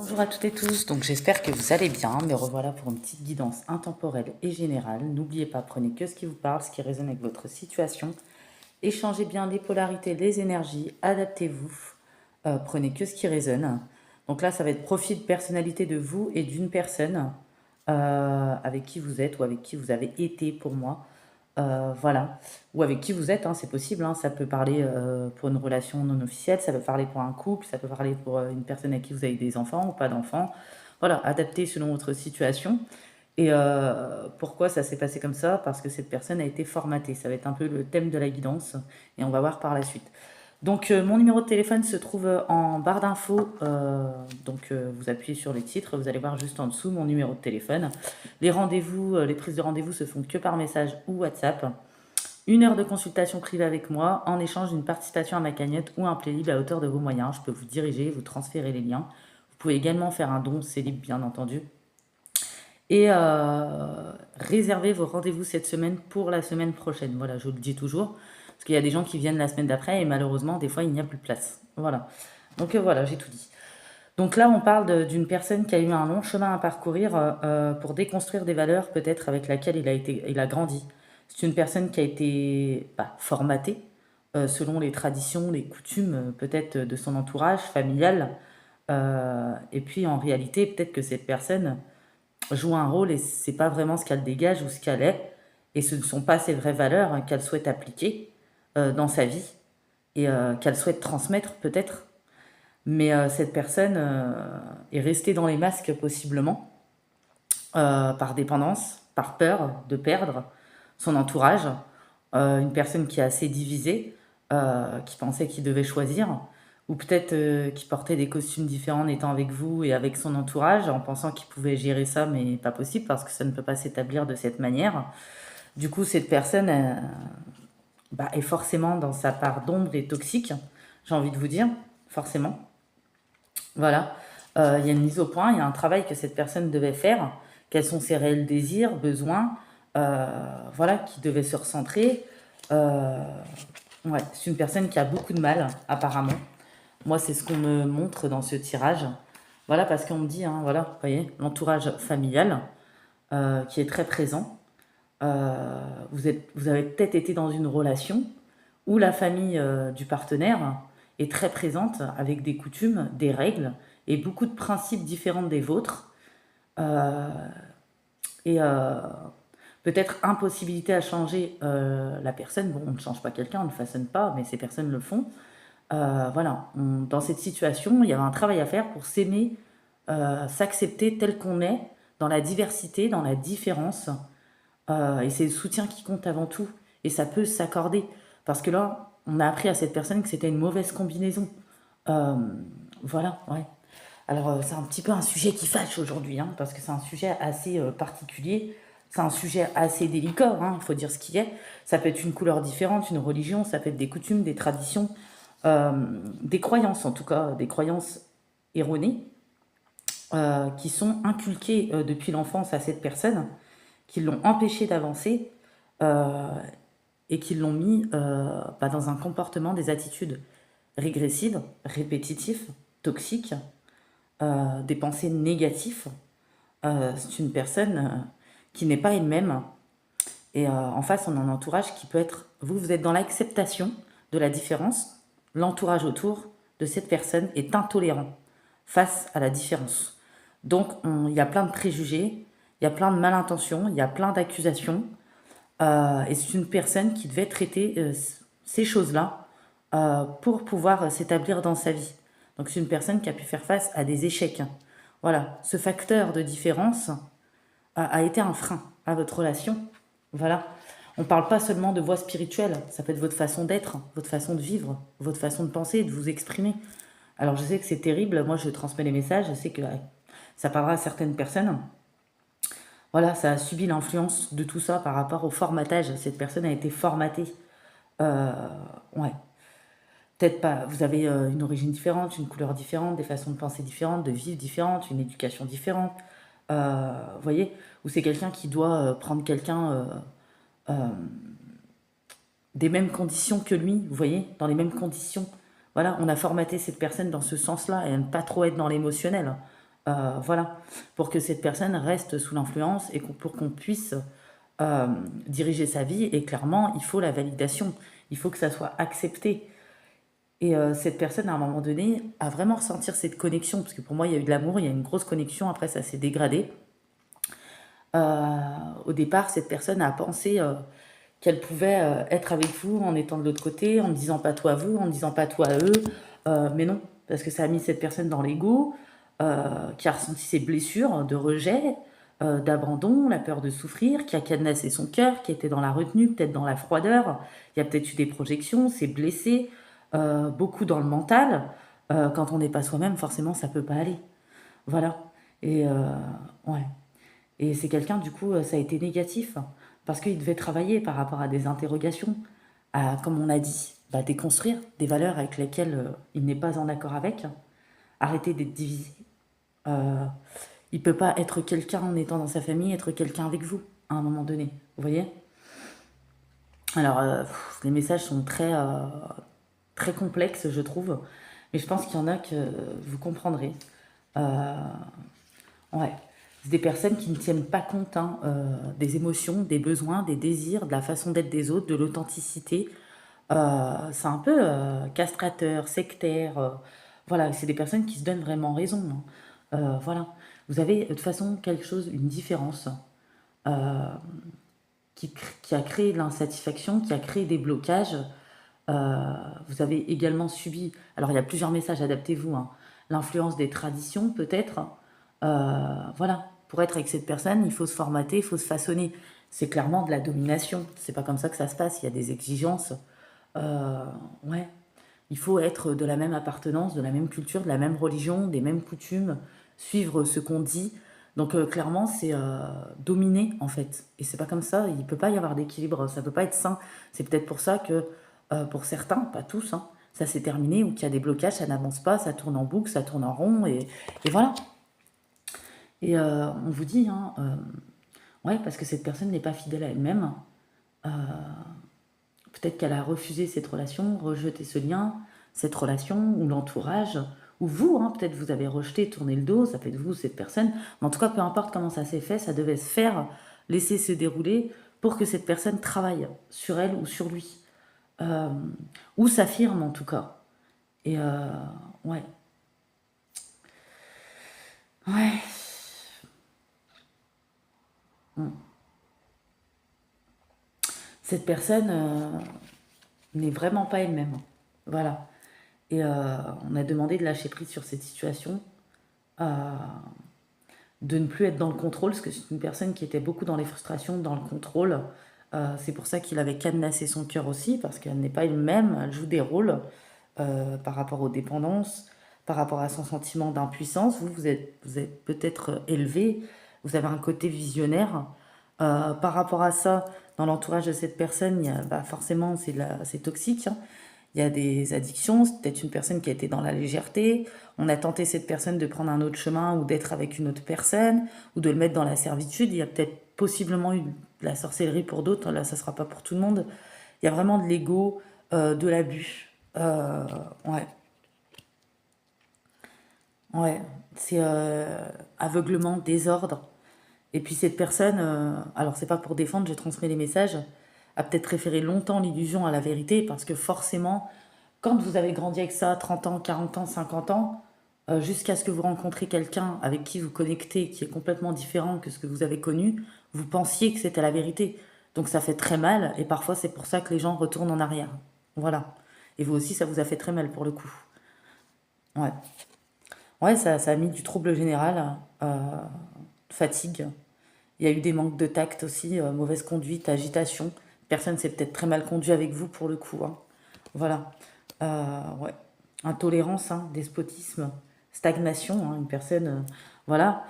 Bonjour à toutes et tous, donc j'espère que vous allez bien, me revoilà pour une petite guidance intemporelle et générale. N'oubliez pas, prenez que ce qui vous parle, ce qui résonne avec votre situation, échangez bien les polarités, les énergies, adaptez-vous, prenez que ce qui résonne. Donc là, ça va être profil de personnalité de vous et d'une personne avec qui vous êtes ou avec qui vous avez été pour moi. Voilà, ou avec qui vous êtes, hein, c'est possible, hein. Ça peut parler pour une relation non officielle, ça peut parler pour un couple, ça peut parler pour une personne avec qui vous avez des enfants ou pas d'enfants. Voilà, adapté selon votre situation. Et pourquoi ça s'est passé comme ça? Parce que cette personne a été formatée. Ça va être un peu le thème de la guidance et on va voir par la suite. Donc mon numéro de téléphone se trouve en barre d'infos. Vous appuyez sur les titres, vous allez voir juste en dessous mon numéro de téléphone. Les rendez-vous, les prises de rendez-vous se font que par message ou WhatsApp. 1 heure de consultation privée avec moi en échange d'une participation à ma cagnotte ou un playlist à hauteur de vos moyens. Je peux vous diriger, vous transférer les liens. Vous pouvez également faire un don, c'est libre bien entendu. Et réservez vos rendez-vous cette semaine pour la semaine prochaine. Voilà, je vous le dis toujours. Parce qu'il y a des gens qui viennent la semaine d'après et malheureusement, des fois, il n'y a plus de place. Voilà. Donc voilà, j'ai tout dit. Donc là, on parle d'une personne qui a eu un long chemin à parcourir pour déconstruire des valeurs peut-être avec laquelle il a grandi. C'est une personne qui a été formatée selon les traditions, les coutumes peut-être de son entourage familial. Et puis en réalité, peut-être que cette personne joue un rôle et c'est pas vraiment ce qu'elle dégage ou ce qu'elle est. Et ce ne sont pas ses vraies valeurs qu'elle souhaite appliquer dans sa vie et qu'elle souhaite transmettre peut-être. Mais cette personne est restée dans les masques possiblement, par dépendance, par peur de perdre son entourage. Une personne qui est assez divisée, qui pensait qu'il devait choisir, ou peut-être qui portait des costumes différents en étant avec vous et avec son entourage, en pensant qu'il pouvait gérer ça, mais pas possible parce que ça ne peut pas s'établir de cette manière. Du coup, cette personne est forcément dans sa part d'ombre et toxique, j'ai envie de vous dire, forcément. Voilà. Il y a une mise au point, il y a un travail que cette personne devait faire. Quels sont ses réels désirs, besoins, voilà, qui devait se recentrer. Ouais, c'est une personne qui a beaucoup de mal, apparemment. Moi, c'est ce qu'on me montre dans ce tirage. Voilà, parce qu'on me dit, hein, voilà, vous voyez, l'entourage familial qui est très présent. Vous avez peut-être été dans une relation où la famille du partenaire est très présente avec des coutumes, des règles et beaucoup de principes différents des vôtres. Euh, et peut-être impossibilité à changer la personne. Bon, on ne change pas quelqu'un, on ne façonne pas, mais ces personnes le font. Voilà, dans cette situation, il y avait un travail à faire pour s'aimer, s'accepter tel qu'on est, dans la diversité, dans la différence. Et c'est le soutien qui compte avant tout. Et ça peut s'accorder. Parce que là, on a appris à cette personne que c'était une mauvaise combinaison. Euh, voilà, ouais. Alors, c'est un petit peu un sujet qui fâche aujourd'hui, hein, parce que c'est un sujet assez particulier. C'est un sujet assez délicat, il faut dire ce qui est. Ça peut être une couleur différente, une religion, ça peut être des coutumes, des traditions, euh, des croyances en tout cas, des croyances erronées qui sont inculquées depuis l'enfance à cette personne, qui l'ont empêché d'avancer euh, et qui l'ont mis dans un comportement, des attitudes régressives, répétitives, toxiques, des pensées négatives. C'est une personne qui n'est pas elle-même. Et en face, on a un entourage qui peut être... Vous êtes dans l'acceptation de la différence. L'entourage autour de cette personne est intolérant face à la différence. Donc, il y a plein de préjugés, il y a plein de malintentions, il y a plein d'accusations. Et c'est une personne qui devait traiter ces choses-là pour pouvoir s'établir dans sa vie. Donc c'est une personne qui a pu faire face à des échecs. Voilà, ce facteur de différence a été un frein à votre relation. Voilà. On ne parle pas seulement de voie spirituelle, ça peut être votre façon d'être, votre façon de vivre, votre façon de penser, de vous exprimer. Alors je sais que c'est terrible, moi je transmets les messages, je sais que ça parlera à certaines personnes. Voilà, ça a subi l'influence de tout ça par rapport au formatage. Cette personne a été formatée. Euh, ouais, peut-être pas. Vous avez une origine différente, une couleur différente, des façons de penser différentes, de vivre différentes, une éducation différente. Vous voyez, ou c'est quelqu'un qui doit prendre quelqu'un euh, des mêmes conditions que lui, vous voyez, dans les mêmes conditions. Voilà, on a formaté cette personne dans ce sens-là et à ne pas trop être dans l'émotionnel. Voilà, pour que cette personne reste sous l'influence et pour qu'on puisse diriger sa vie. Et clairement, il faut la validation, il faut que ça soit accepté. Et cette personne, à un moment donné, a vraiment ressentir cette connexion, parce que pour moi, il y a eu de l'amour, il y a une grosse connexion, après ça s'est dégradé. Au départ, cette personne a pensé qu'elle pouvait être avec vous en étant de l'autre côté, en ne disant pas tout à vous, en ne disant pas tout à eux. Mais non, parce que ça a mis cette personne dans l'ego, qui a ressenti ses blessures de rejet, d'abandon, la peur de souffrir, qui a cadenassé son cœur, qui était dans la retenue, peut-être dans la froideur. Il y a peut-être eu des projections, s'est blessé, beaucoup dans le mental. Quand on n'est pas soi-même, forcément, ça peut pas aller. Voilà. Et ouais. Et c'est quelqu'un, du coup, ça a été négatif, hein, parce qu'il devait travailler par rapport à des interrogations, à, comme on a dit, bah, déconstruire des valeurs avec lesquelles il n'est pas en accord avec, arrêter d'être divisé. Euh, il peut pas être quelqu'un en étant dans sa famille, être quelqu'un avec vous, à un moment donné. Vous voyez? Alors, les messages sont très complexes, je trouve, mais je pense qu'il y en a que vous comprendrez. Euh, Ouais. C'est des personnes qui ne tiennent pas compte hein, des émotions, des besoins, des désirs, de la façon d'être des autres, de l'authenticité. C'est un peu castrateur, sectaire. Voilà, c'est des personnes qui se donnent vraiment raison, hein. Voilà. Vous avez de toute façon quelque chose, une différence euh, qui a créé de l'insatisfaction, qui a créé des blocages. Vous avez également subi, alors il y a plusieurs messages, adaptez-vous, hein, l'influence des traditions peut-être. Voilà, pour être avec cette personne, il faut se formater, il faut se façonner. C'est clairement de la domination, c'est pas comme ça que ça se passe, il y a des exigences. Euh, ouais, il faut être de la même appartenance, de la même culture, de la même religion, des mêmes coutumes, suivre ce qu'on dit. Donc clairement, c'est dominer en fait. Et c'est pas comme ça, il peut pas y avoir d'équilibre, ça peut pas être sain. C'est peut-être pour ça que pour certains, pas tous, hein, ça s'est terminé ou qu'il y a des blocages, ça n'avance pas, ça tourne en boucle, ça tourne en rond et voilà. Et on vous dit, hein, ouais, parce que cette personne n'est pas fidèle à elle-même. Euh, Peut-être qu'elle a refusé cette relation, rejeté ce lien, cette relation, ou l'entourage, ou vous, hein, peut-être vous avez rejeté, tourné le dos, ça peut être vous, cette personne. Mais en tout cas, peu importe comment ça s'est fait, ça devait se faire, laisser se dérouler pour que cette personne travaille sur elle ou sur lui. Euh, ou s'affirme en tout cas. Et ouais, ouais. Mm. Cette personne n'est vraiment pas elle-même. Voilà. Et on a demandé de lâcher prise sur cette situation, euh, de ne plus être dans le contrôle, parce que c'est une personne qui était beaucoup dans les frustrations, dans le contrôle. C'est pour ça qu'il avait cadenassé son cœur aussi, parce qu'elle n'est pas elle-même, elle joue des rôles par rapport aux dépendances, par rapport à son sentiment d'impuissance. Vous êtes peut-être élevé, vous avez un côté visionnaire. Par rapport à ça, dans l'entourage de cette personne, bah forcément, c'est toxique, hein. Il y a des addictions, c'est peut-être une personne qui a été dans la légèreté. On a tenté cette personne de prendre un autre chemin ou d'être avec une autre personne ou de le mettre dans la servitude. Il y a peut-être possiblement eu de la sorcellerie pour d'autres. Là, ça ne sera pas pour tout le monde. Il y a vraiment de l'ego, de l'abus. Ouais, ouais. C'est aveuglement, désordre. Et puis cette personne, alors c'est pas pour défendre, je transmets les messages, a peut-être préféré longtemps l'illusion à la vérité parce que forcément, quand vous avez grandi avec ça, 30 ans, 40 ans, 50 ans, jusqu'à ce que vous rencontrez quelqu'un avec qui vous connectez, qui est complètement différent que ce que vous avez connu, vous pensiez que c'était la vérité. Donc ça fait très mal et parfois c'est pour ça que les gens retournent en arrière. Voilà. Et vous aussi, ça vous a fait très mal pour le coup. Ouais. Ouais, ça a mis du trouble général, fatigue. Il y a eu des manques de tact aussi, mauvaise conduite, agitation. Personne s'est peut-être très mal conduit avec vous pour le coup, hein. Voilà. Ouais. Intolérance, hein, despotisme, stagnation, hein, une personne, voilà.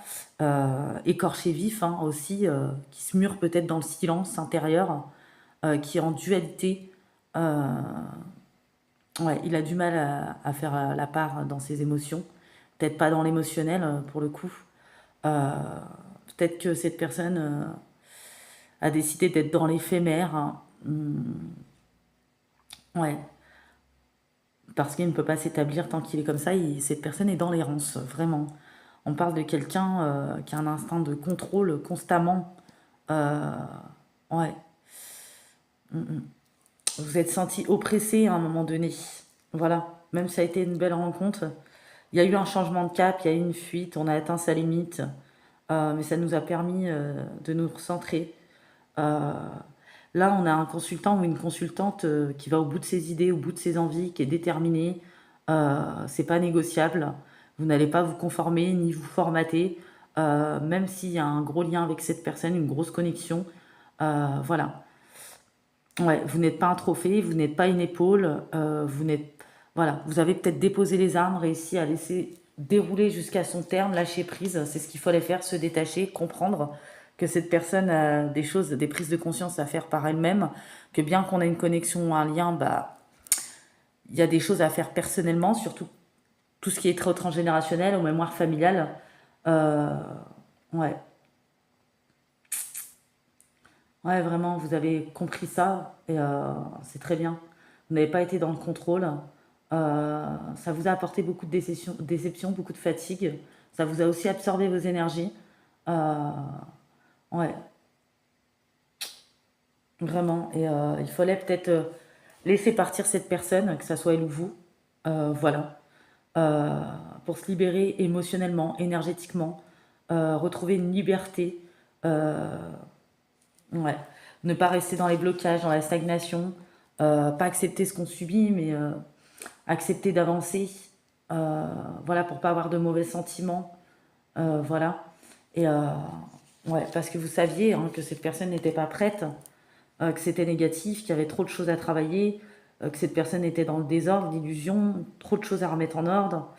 Écorché vif hein, aussi, qui se mure peut-être dans le silence intérieur, qui est en dualité. Euh, ouais, il a du mal à faire la part dans ses émotions. Peut-être pas dans l'émotionnel pour le coup. Euh, Peut-être que cette personne a décidé d'être dans l'éphémère, hein. Ouais, parce qu'il ne peut pas s'établir tant qu'il est comme ça. Cette personne est dans l'errance, vraiment. On parle de quelqu'un qui a un instinct de contrôle constamment. Euh, ouais. Mm, mm. Vous êtes senti oppressé à un moment donné. Voilà. Même si ça a été une belle rencontre, il y a eu un changement de cap, il y a eu une fuite, on a atteint sa limite. Mais ça nous a permis de nous recentrer. Euh, Là, on a un consultant ou une consultante qui va au bout de ses idées, au bout de ses envies, qui est déterminé. C'est pas négociable. Vous n'allez pas vous conformer ni vous formater, même s'il y a un gros lien avec cette personne, une grosse connexion. Voilà. Ouais, vous n'êtes pas un trophée, vous n'êtes pas une épaule, vous n'êtes, voilà, vous avez peut-être déposé les armes, réussi à laisser dérouler jusqu'à son terme, lâcher prise, c'est ce qu'il fallait faire, se détacher, comprendre que cette personne a des choses, des prises de conscience à faire par elle-même, que bien qu'on ait une connexion, un lien, bah, il y a des choses à faire personnellement, surtout tout ce qui est très transgénérationnel, aux mémoires familiales. Euh, ouais, ouais, vraiment, vous avez compris ça et c'est très bien. Vous n'avez pas été dans le contrôle. Ça vous a apporté beaucoup de déception, beaucoup de fatigue. Ça vous a aussi absorbé vos énergies. Euh, ouais, vraiment. Et il fallait peut-être laisser partir cette personne, que ça soit elle ou vous. Voilà. Euh, pour se libérer émotionnellement, énergétiquement, retrouver une liberté. Euh, Ouais. Ne pas rester dans les blocages, dans la stagnation, pas accepter ce qu'on subit, mais accepter d'avancer, euh, voilà, pour pas avoir de mauvais sentiments, voilà. Et ouais, parce que vous saviez hein, que cette personne n'était pas prête, que c'était négatif, qu'il y avait trop de choses à travailler, que cette personne était dans le désordre, l'illusion, trop de choses à remettre en ordre.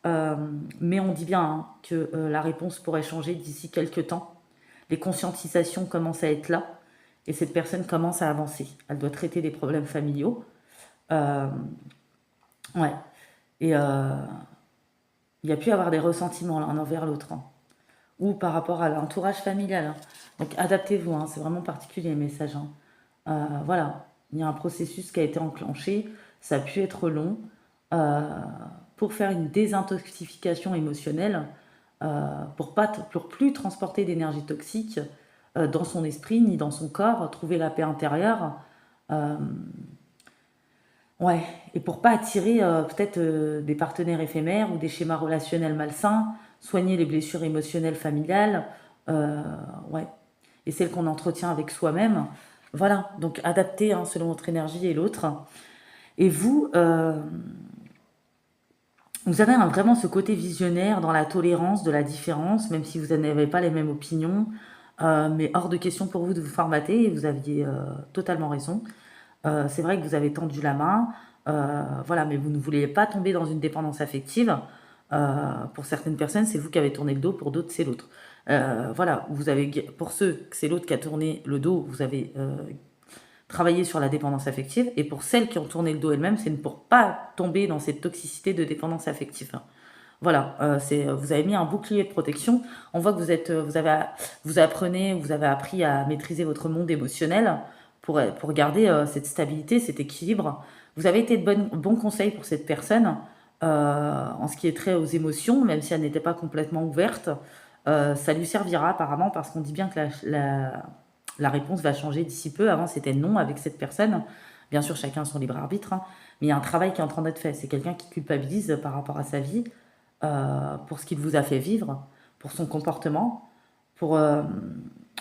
Euh, mais on dit bien hein, que la réponse pourrait changer d'ici quelques temps. Les conscientisations commencent à être là et cette personne commence à avancer. Elle doit traiter des problèmes familiaux. Euh, ouais. Et il y a pu avoir des ressentiments l'un envers l'autre. Hein. Ou par rapport à l'entourage familial. Hein. Donc adaptez-vous, hein, c'est vraiment particulier le message. Hein. Voilà, il y a un processus qui a été enclenché, ça a pu être long. Euh, pour faire une désintoxication émotionnelle, pour plus transporter d'énergie toxique dans son esprit ni dans son corps, trouver la paix intérieure. Euh, ouais, et pour pas attirer peut-être des partenaires éphémères ou des schémas relationnels malsains, soigner les blessures émotionnelles familiales, euh, ouais, et celles qu'on entretient avec soi-même. Voilà, donc adapter hein, selon votre énergie et l'autre. Et vous, vous avez vraiment ce côté visionnaire dans la tolérance de la différence, même si vous n'avez pas les mêmes opinions. Mais hors de question pour vous de vous formater, et vous aviez totalement raison. C'est vrai que vous avez tendu la main, voilà, mais vous ne vouliez pas tomber dans une dépendance affective. Pour certaines personnes, c'est vous qui avez tourné le dos, pour d'autres, c'est l'autre. Voilà, vous avez, pour ceux que c'est l'autre qui a tourné le dos, vous avez travailler sur la dépendance affective. Et pour celles qui ont tourné le dos elles-mêmes, c'est pour pas tomber dans cette toxicité de dépendance affective. Voilà, vous avez mis un bouclier de protection. On voit que vous apprenez, vous avez appris à maîtriser votre monde émotionnel pour garder cette stabilité, cet équilibre. Vous avez été de bons conseils pour cette personne en ce qui est trait aux émotions, même si elle n'était pas complètement ouverte. Ça lui servira apparemment parce qu'on dit bien que la réponse va changer d'ici peu. Avant, c'était non avec cette personne. Bien sûr, chacun a son libre arbitre, hein, mais il y a un travail qui est en train d'être fait. C'est quelqu'un qui culpabilise par rapport à sa vie, pour ce qu'il vous a fait vivre, pour son comportement, pour, euh,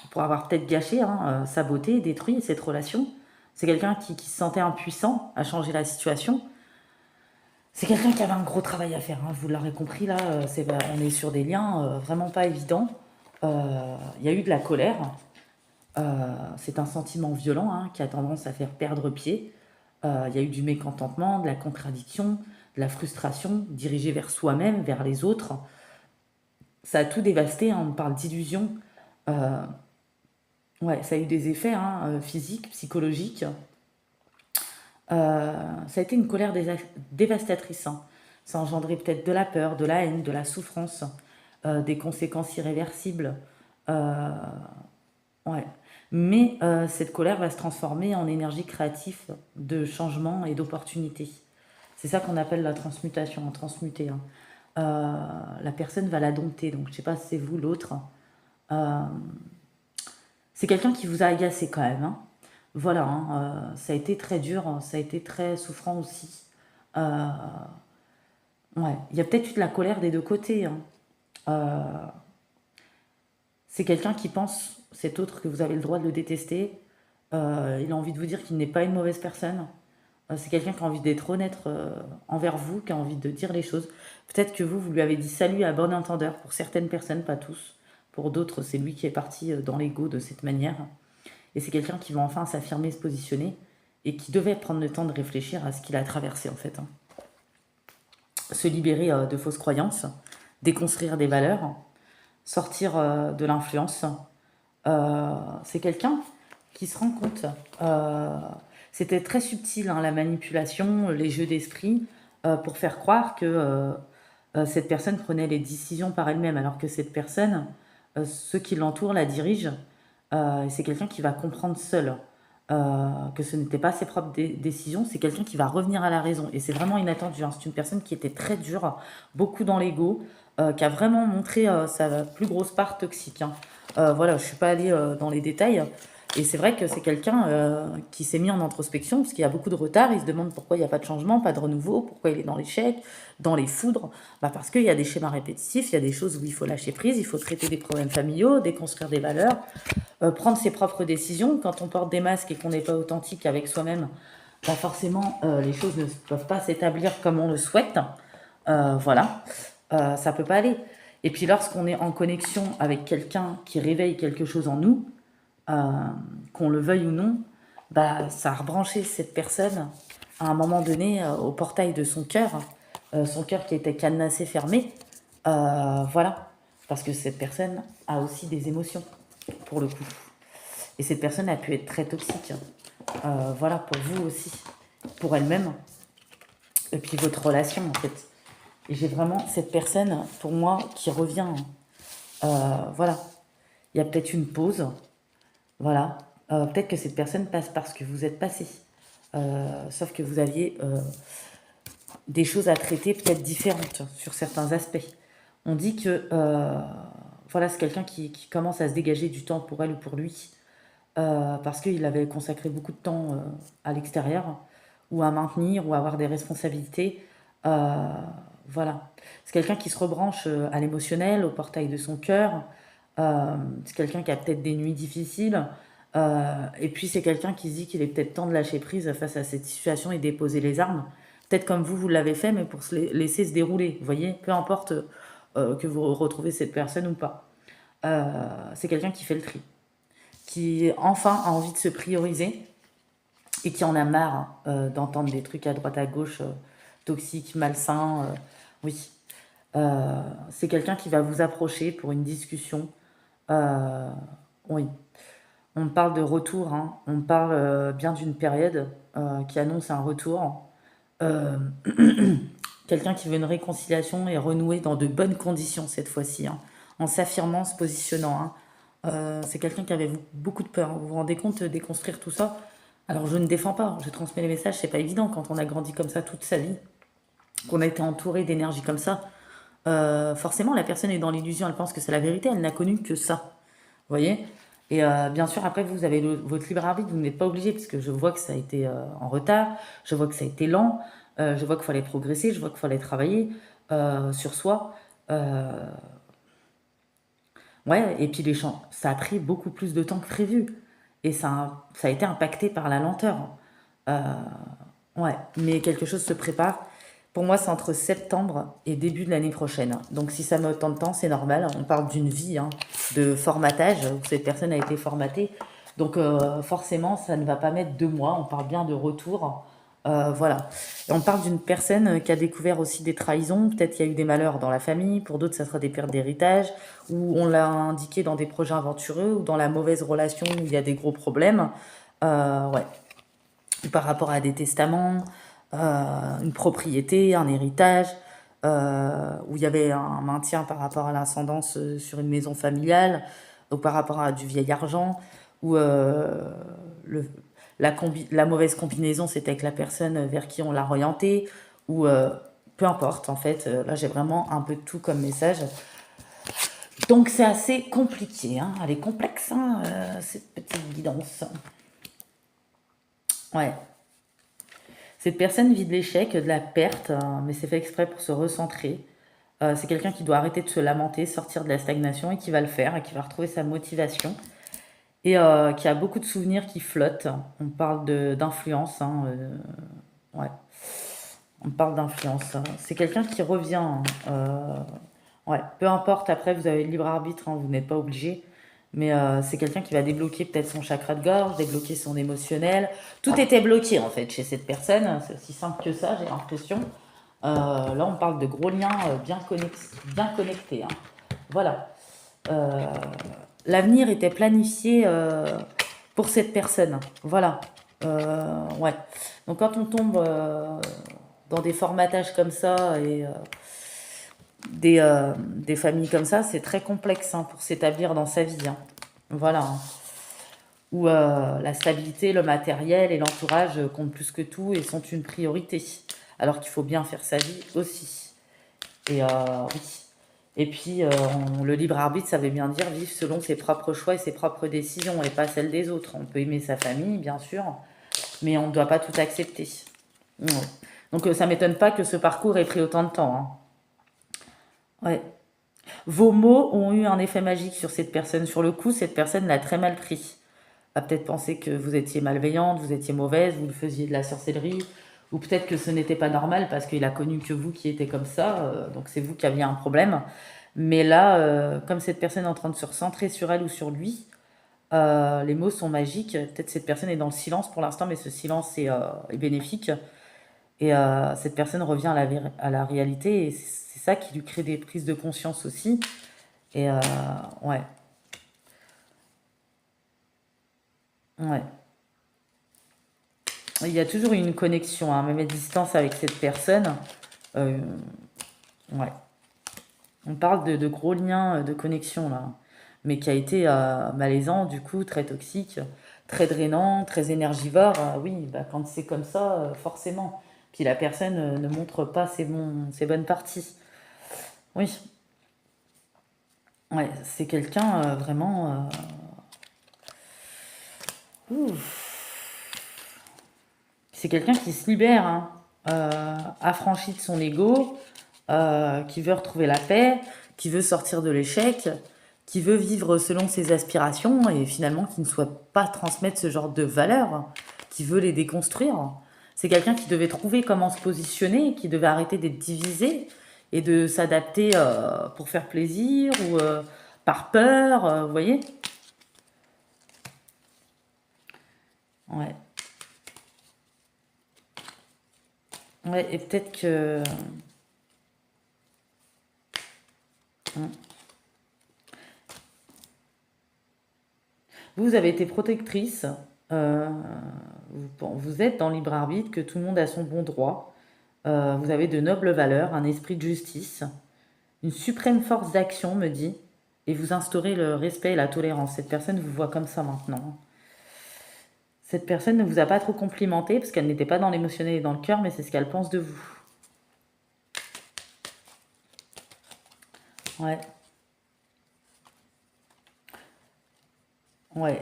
pour avoir peut-être gâché, hein, saboté, détruit cette relation. C'est quelqu'un qui se sentait impuissant à changer la situation. C'est quelqu'un qui avait un gros travail à faire, hein, vous l'aurez compris là, on est sur des liens vraiment pas évidents. Il y a eu de la colère, c'est un sentiment violent hein, qui a tendance à faire perdre pied. Il y a eu du mécontentement, de la contradiction, de la frustration dirigée vers soi-même, vers les autres. Ça a tout dévasté, hein, on parle d'illusion. Euh, ouais, ça a eu des effets hein, physiques, psychologiques. Ça a été une colère dévastatrice. Hein. Ça a engendré peut-être de la peur, de la haine, de la souffrance, des conséquences irréversibles. Euh, Ouais. Mais cette colère va se transformer en énergie créative de changement et d'opportunité. C'est ça qu'on appelle la transmutation, en transmuter. Hein. la personne va la dompter. Donc, je sais pas si c'est vous, l'autre. Euh, c'est quelqu'un qui vous a agacé quand même, hein. Voilà, hein, ça a été très dur, ça a été très souffrant aussi. Euh, ouais, il y a peut-être eu de la colère des deux côtés, hein. Euh, c'est quelqu'un qui pense, cet autre, que vous avez le droit de le détester. Il a envie de vous dire qu'il n'est pas une mauvaise personne. C'est quelqu'un qui a envie d'être honnête envers vous, qui a envie de dire les choses. Peut-être que vous lui avez dit salut à bon entendeur pour certaines personnes, pas tous. Pour d'autres, c'est lui qui est parti dans l'ego de cette manière. Et c'est quelqu'un qui va enfin s'affirmer, se positionner, et qui devait prendre le temps de réfléchir à ce qu'il a traversé en fait, hein. Se libérer de fausses croyances, déconstruire des valeurs, sortir de l'influence. C'est quelqu'un qui se rend compte. Euh, C'était très subtil, hein, la manipulation, les jeux d'esprit, pour faire croire que cette personne prenait les décisions par elle-même, alors que cette personne, ceux qui l'entourent, la dirigent. Et c'est quelqu'un qui va comprendre seul que ce n'était pas ses propres décisions, c'est quelqu'un qui va revenir à la raison. Et c'est vraiment inattendu, hein. C'est une personne qui était très dure, beaucoup dans l'ego, qui a vraiment montré sa plus grosse part toxique, hein. Voilà, je ne suis pas allée dans les détails. Et c'est vrai que c'est quelqu'un qui s'est mis en introspection, parce qu'il y a beaucoup de retard. Il se demande pourquoi il n'y a pas de changement, pas de renouveau, pourquoi il est dans l'échec, dans les foudres. Bah parce qu'il y a des schémas répétitifs, il y a des choses où il faut lâcher prise, il faut traiter des problèmes familiaux, déconstruire des valeurs, prendre ses propres décisions. Quand on porte des masques et qu'on n'est pas authentique avec soi-même, bah forcément, les choses ne peuvent pas s'établir comme on le souhaite. Voilà, ça peut pas aller. Et puis lorsqu'on est en connexion avec quelqu'un qui réveille quelque chose en nous, euh, qu'on le veuille ou non, bah, ça a rebranché cette personne à un moment donné au portail de son cœur qui était cadenassé, fermé. Voilà, parce que cette personne a aussi des émotions, pour le coup. Et cette personne a pu être très toxique. Voilà, pour vous aussi, pour elle-même, et puis votre relation en fait. Et j'ai vraiment cette personne, pour moi, qui revient. Voilà, il y a peut-être une pause. Voilà. Peut-être que cette personne passe parce que vous êtes passé. Sauf que vous aviez des choses à traiter peut-être différentes sur certains aspects. On dit que voilà, c'est quelqu'un qui commence à se dégager du temps pour elle ou pour lui parce qu'il avait consacré beaucoup de temps à l'extérieur ou à maintenir ou à avoir des responsabilités. Euh, voilà. C'est quelqu'un qui se rebranche à l'émotionnel, au portail de son cœur. C'est quelqu'un qui a peut-être des nuits difficiles. Et puis c'est quelqu'un qui se dit qu'il est peut-être temps de lâcher prise face à cette situation et déposer les armes. Peut-être comme vous l'avez fait, mais pour se laisser se dérouler. Vous voyez, peu importe que vous retrouvez cette personne ou pas. C'est quelqu'un qui fait le tri, qui enfin a envie de se prioriser et qui en a marre d'entendre des trucs à droite à gauche toxiques, malsains. Oui, c'est quelqu'un qui va vous approcher pour une discussion. Euh, oui, on parle de retour, hein. On parle bien d'une période qui annonce un retour. Euh, Quelqu'un qui veut une réconciliation et renouer dans de bonnes conditions cette fois-ci, hein, en s'affirmant, se positionnant, hein. C'est quelqu'un qui avait beaucoup de peur, hein. Vous vous rendez compte de déconstruire tout ça? Alors je ne défends pas, je transmets les messages, c'est pas évident quand on a grandi comme ça toute sa vie, qu'on a été entouré d'énergie comme ça. Forcément, la personne est dans l'illusion, elle pense que c'est la vérité, elle n'a connu que ça. Vous voyez? Et bien sûr, après, vous avez votre libre arbitre, vous n'êtes pas obligé, parce que je vois que ça a été en retard, je vois que ça a été lent, je vois qu'il fallait progresser, je vois qu'il fallait travailler sur soi. Euh, ouais, et puis les champs, ça a pris beaucoup plus de temps que prévu. Et ça a été impacté par la lenteur. Euh, ouais, mais quelque chose se prépare. Pour moi, c'est entre septembre et début de l'année prochaine. Donc, si ça met autant de temps, c'est normal. On parle d'une vie hein, de formatage où cette personne a été formatée. Donc, forcément, ça ne va pas mettre 2 mois. On parle bien de retour. Voilà. Et on parle d'une personne qui a découvert aussi des trahisons. Peut-être qu'il y a eu des malheurs dans la famille. Pour d'autres, ça sera des pertes d'héritage. Ou on l'a indiqué dans des projets aventureux ou dans la mauvaise relation où il y a des gros problèmes. Ouais, par rapport à des testaments, une propriété, un héritage, où il y avait un maintien par rapport à l'ascendance sur une maison familiale, ou par rapport à du vieil argent, ou le, la mauvaise combinaison, c'était avec la personne vers qui on l'a orienté, ou peu importe en fait. Là, j'ai vraiment un peu de tout comme message. Donc, c'est assez compliqué, hein. Elle est complexe, hein, cette petite guidance. Ouais. Cette personne vit de l'échec, de la perte, mais c'est fait exprès pour se recentrer. C'est quelqu'un qui doit arrêter de se lamenter, sortir de la stagnation et qui va le faire et qui va retrouver sa motivation et qui a beaucoup de souvenirs qui flottent. On parle d'influence, hein, ouais, on parle d'influence. C'est quelqu'un qui revient, hein, ouais, peu importe, après vous avez le libre arbitre, hein, vous n'êtes pas obligé, mais c'est quelqu'un qui va débloquer peut-être son chakra de gorge, débloquer son émotionnel. Tout était bloqué en fait chez cette personne, c'est aussi simple que ça, j'ai l'impression. Là, on parle de gros liens bien connectés, hein. Voilà. Euh, L'avenir était planifié pour cette personne. Voilà. Ouais. Donc, quand on tombe dans des formatages comme ça et des familles comme ça, c'est très complexe, hein, pour s'établir dans sa vie, hein. Voilà, hein. Où la stabilité, le matériel et l'entourage comptent plus que tout et sont une priorité. Alors qu'il faut bien faire sa vie aussi. Et oui. Et puis, le libre arbitre, ça veut bien dire vivre selon ses propres choix et ses propres décisions et pas celles des autres. On peut aimer sa famille, bien sûr, mais on ne doit pas tout accepter. Ouais. Donc, ça m'étonne pas que ce parcours ait pris autant de temps, hein. Ouais. Vos mots ont eu un effet magique sur cette personne. Sur le coup, cette personne l'a très mal pris. A peut-être pensé que vous étiez malveillante, vous étiez mauvaise, vous le faisiez de la sorcellerie, ou peut-être que ce n'était pas normal parce qu'il a connu que vous qui étiez comme ça, donc c'est vous qui aviez un problème. Mais là, comme cette personne est en train de se recentrer sur elle ou sur lui, les mots sont magiques. Peut-être cette personne est dans le silence pour l'instant, mais ce silence est bénéfique. Et cette personne revient à la réalité, et c'est ça qui lui crée des prises de conscience aussi. Et ouais, ouais. Il y a toujours une connexion, hein, même à distance avec cette personne. Euh, ouais. On parle de gros liens de connexion là, mais qui a été malaisant, du coup, très toxique, très drainant, très énergivore. Oui, bah, quand c'est comme ça, forcément. Puis la personne ne montre pas ses bonnes parties. Oui, ouais, c'est quelqu'un vraiment. Ouf. C'est quelqu'un qui se libère, hein, affranchi de son ego, qui veut retrouver la paix, qui veut sortir de l'échec, qui veut vivre selon ses aspirations et finalement qui ne souhaite pas transmettre ce genre de valeurs, qui veut les déconstruire. C'est quelqu'un qui devait trouver comment se positionner, qui devait arrêter d'être divisé et de s'adapter pour faire plaisir ou par peur, vous voyez? Ouais. Ouais, et peut-être que... Hmm. Vous avez été protectrice, euh, vous êtes dans le libre arbitre, que tout le monde a son bon droit, vous avez de nobles valeurs, un esprit de justice, une suprême force d'action, me dit, et vous instaurez le respect et la tolérance. Cette personne vous voit comme ça maintenant. Cette personne ne vous a pas trop complimenté parce qu'elle n'était pas dans l'émotionnel et dans le cœur, mais c'est ce qu'elle pense de vous. Ouais. Ouais,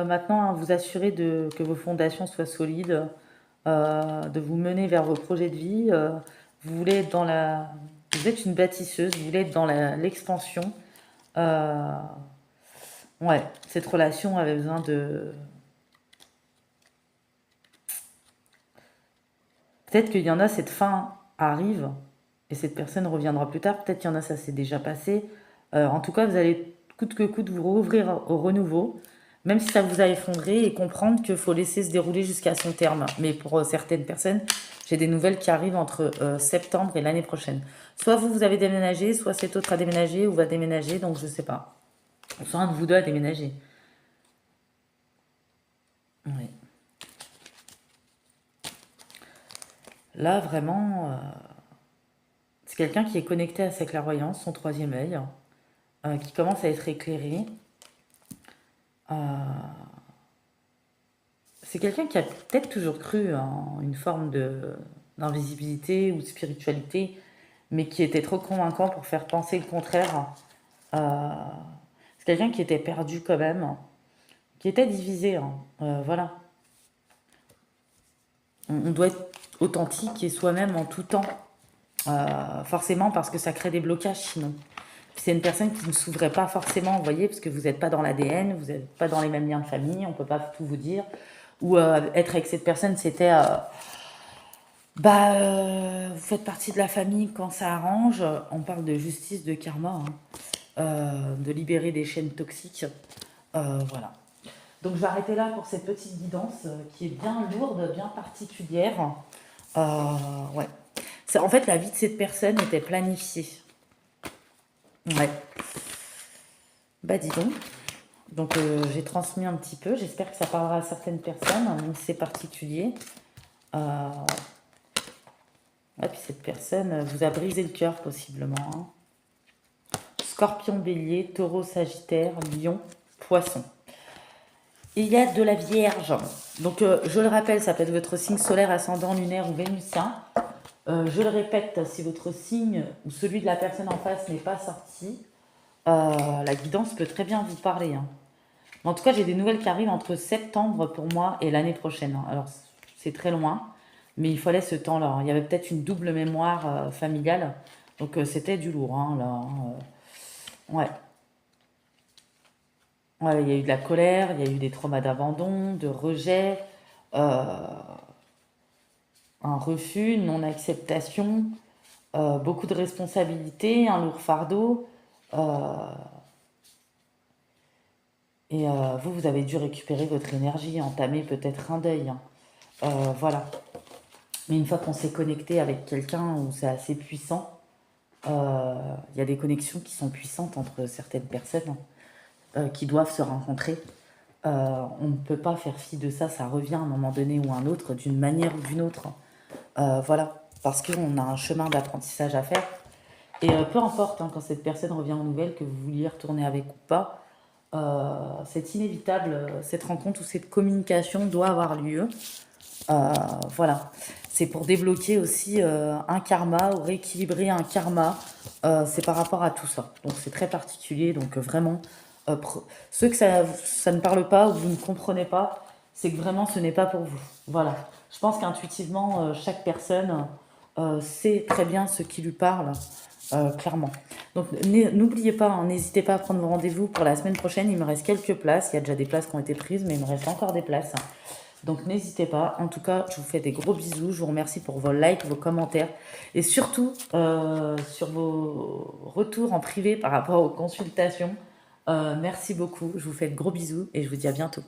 maintenant, hein, vous assurez que vos fondations soient solides, de vous mener vers vos projets de vie. Vous voulez être vous êtes une bâtisseuse, vous voulez être dans l'expansion. Euh, ouais, cette relation avait besoin de. Peut-être qu'il y en a, cette fin arrive et cette personne reviendra plus tard. Peut-être qu'il y en a, ça s'est déjà passé. En tout cas, vous allez coûte que coûte vous rouvrir au renouveau, même si ça vous a effondré, et comprendre qu'il faut laisser se dérouler jusqu'à son terme. Mais pour certaines personnes, j'ai des nouvelles qui arrivent entre septembre et l'année prochaine. Soit vous avez déménagé, soit cet autre a déménagé ou va déménager, donc je sais pas. Soit un de vous deux a déménagé. Oui. Là, vraiment, c'est quelqu'un qui est connecté à sa clairvoyance, son troisième œil, qui commence à être éclairé. C'est quelqu'un qui a peut-être toujours cru en une forme d'invisibilité ou de spiritualité, mais qui était trop convaincant pour faire penser le contraire. C'est quelqu'un qui était perdu quand même, qui était divisé, hein. Voilà. On doit être authentique et soi-même en tout temps, forcément parce que ça crée des blocages sinon. C'est une personne qui ne s'ouvrait pas forcément, vous voyez, parce que vous n'êtes pas dans l'ADN, vous n'êtes pas dans les mêmes liens de famille, on ne peut pas tout vous dire. Ou être avec cette personne, c'était vous faites partie de la famille quand ça arrange. On parle de justice, de karma, hein. De libérer des chaînes toxiques. Voilà. Donc je vais arrêter là pour cette petite guidance qui est bien lourde, bien particulière. Ouais. En fait, la vie de cette personne était planifiée. Ouais. Bah dis donc. Donc j'ai transmis un petit peu. J'espère que ça parlera à certaines personnes, même si c'est particulier. Et puis cette personne vous a brisé le cœur possiblement, hein. Scorpion, Bélier, Taureau, Sagittaire, Lion, Poisson. Il y a de la Vierge. Donc je le rappelle, ça peut être votre signe solaire, ascendant, lunaire ou vénusien. Je le répète, si votre signe ou celui de la personne en face n'est pas sorti, la guidance peut très bien vous parler, hein. En tout cas, j'ai des nouvelles qui arrivent entre septembre pour moi et l'année prochaine, hein. Alors, c'est très loin, mais il fallait ce temps-là, hein. Il y avait peut-être une double mémoire familiale, donc c'était du lourd, hein, là, hein. Ouais. Ouais, il y a eu de la colère, il y a eu des traumas d'abandon, de rejet, euh, un refus, une non-acceptation, beaucoup de responsabilités, un lourd fardeau. euh, et vous avez dû récupérer votre énergie, entamer peut-être un deuil, hein. Voilà. Mais une fois qu'on s'est connecté avec quelqu'un où c'est assez puissant, il y a des connexions qui sont puissantes entre certaines personnes qui doivent se rencontrer. On ne peut pas faire fi de ça, ça revient à un moment donné ou à un autre, d'une manière ou d'une autre. Voilà, parce qu'on a un chemin d'apprentissage à faire. Et peu importe, hein, quand cette personne revient aux nouvelles, que vous vouliez retourner avec ou pas, c'est inévitable, cette rencontre ou cette communication doit avoir lieu. Voilà, c'est pour débloquer aussi un karma ou rééquilibrer un karma. C'est par rapport à tout ça. Donc c'est très particulier. Donc vraiment, ceux que ça ne parle pas ou vous ne comprenez pas, c'est que vraiment ce n'est pas pour vous. Voilà. Je pense qu'intuitivement, chaque personne sait très bien ce qui lui parle, clairement. Donc n'oubliez pas, hein, n'hésitez pas à prendre vos rendez-vous pour la semaine prochaine. Il me reste quelques places. Il y a déjà des places qui ont été prises, mais il me reste encore des places. Donc n'hésitez pas. En tout cas, je vous fais des gros bisous. Je vous remercie pour vos likes, vos commentaires et surtout sur vos retours en privé par rapport aux consultations. Merci beaucoup. Je vous fais de gros bisous et je vous dis à bientôt.